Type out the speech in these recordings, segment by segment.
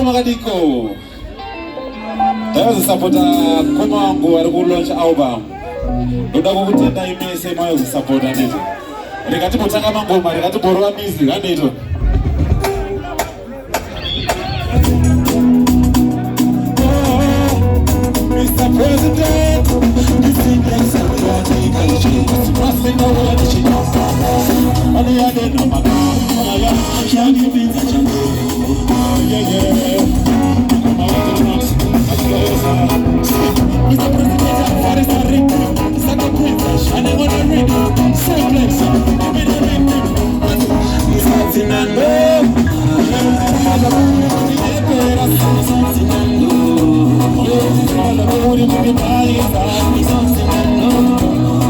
Makadiko. That was a supporter Komango at the launch album. But I will tell you, I say my support and it. Regati Potaka Mango, Regati Borua music, and it. Mr. President, this thing is a political crossing the world, she comes from. And the other no matter, I can't give it a chance. Mr. President, what is the ring? Second princess, and I want to read it. Same place, give me the ring. It's something I know. It's something I know. It's all about it, my body. It's something I know.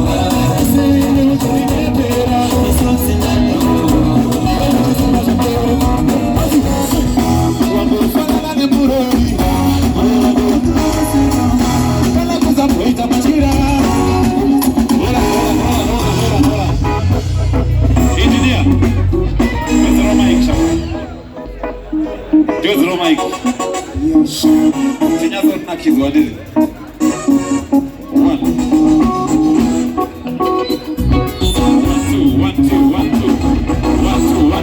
I say, it's something I know. One, two, one, two, one, two, one, two, one.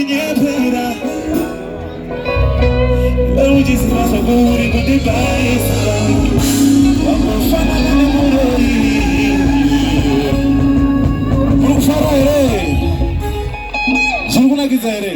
kunyepera Ujisimaso kuri kundibaisa Wakufana nene muroi Murukufara ere Shirukuna kiza ere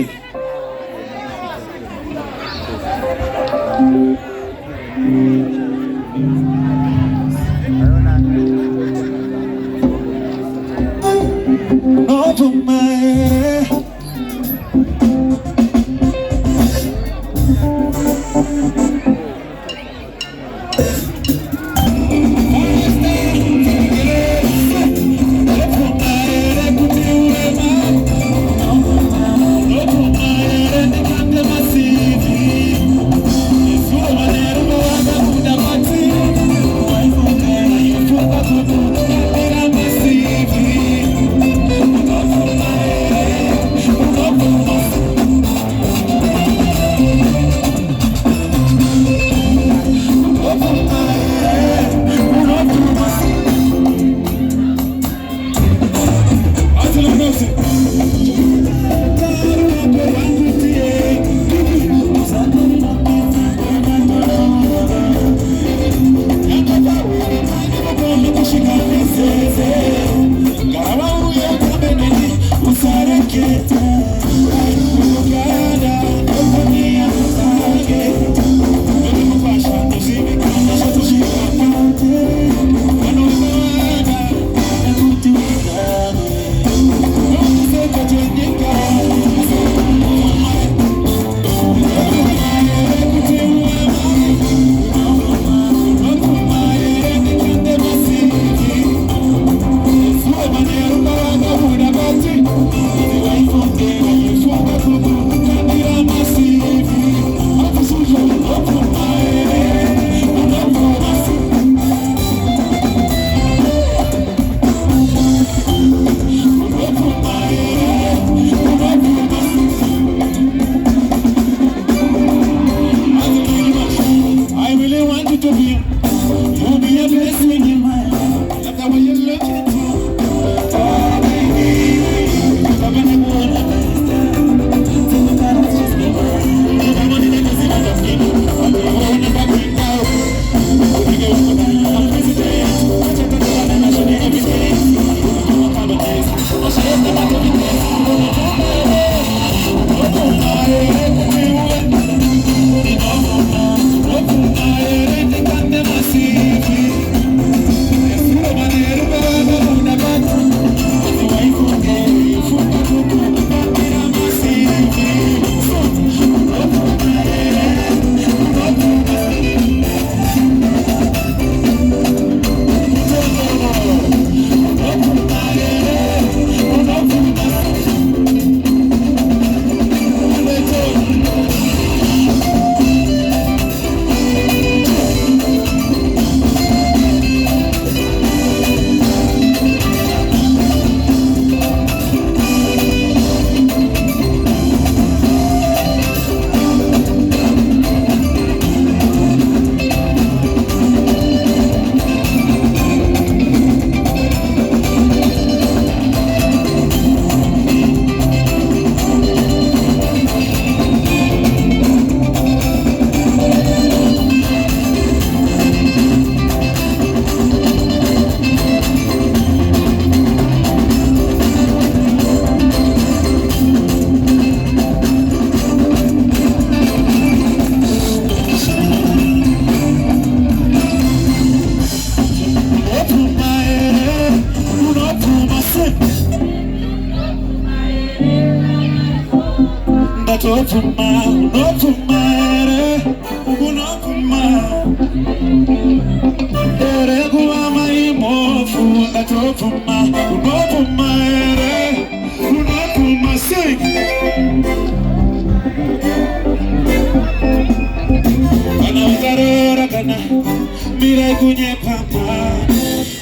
Mira kunye papa,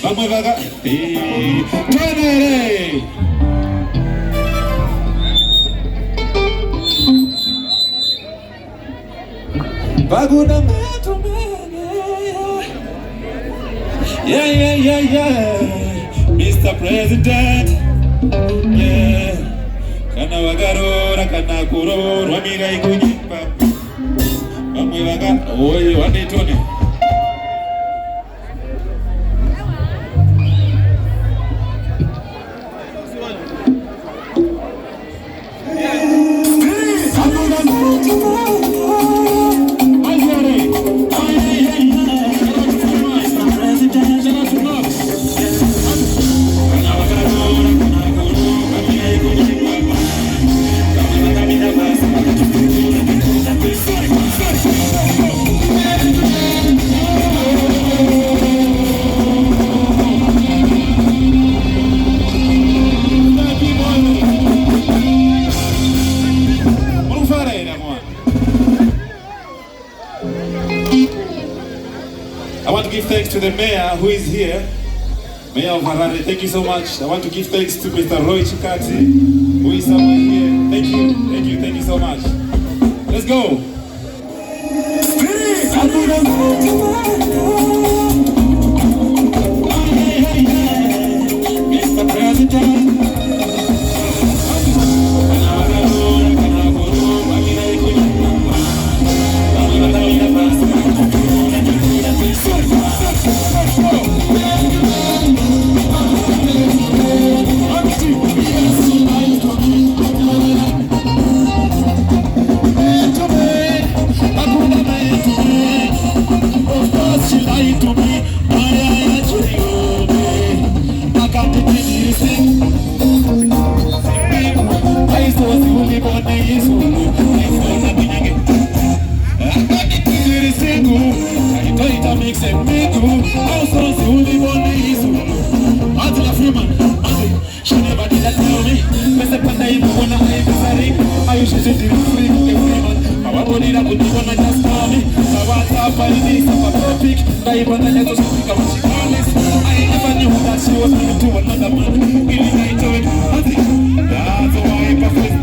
vamos vaga, tonere. Baguna meto yeah, Mr. President, yeah. Kana wagarora kana kurorwa mirai kunyimba vamwe vanga oye wanetone I want to give thanks to the mayor who is here, Mayor of Harare. Thank you so much. I want to give thanks to Mr. Roy Chikati, who is somewhere here. Thank you so much. Let's go. Mr. President. I never knew that she was going to another man. That's why I perfect.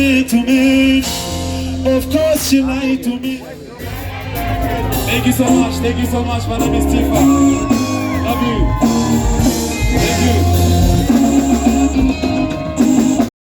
lied to me. Of course she lied to me. Thank you so much. Thank you so much. My name is Tifa. Love you. Thank you.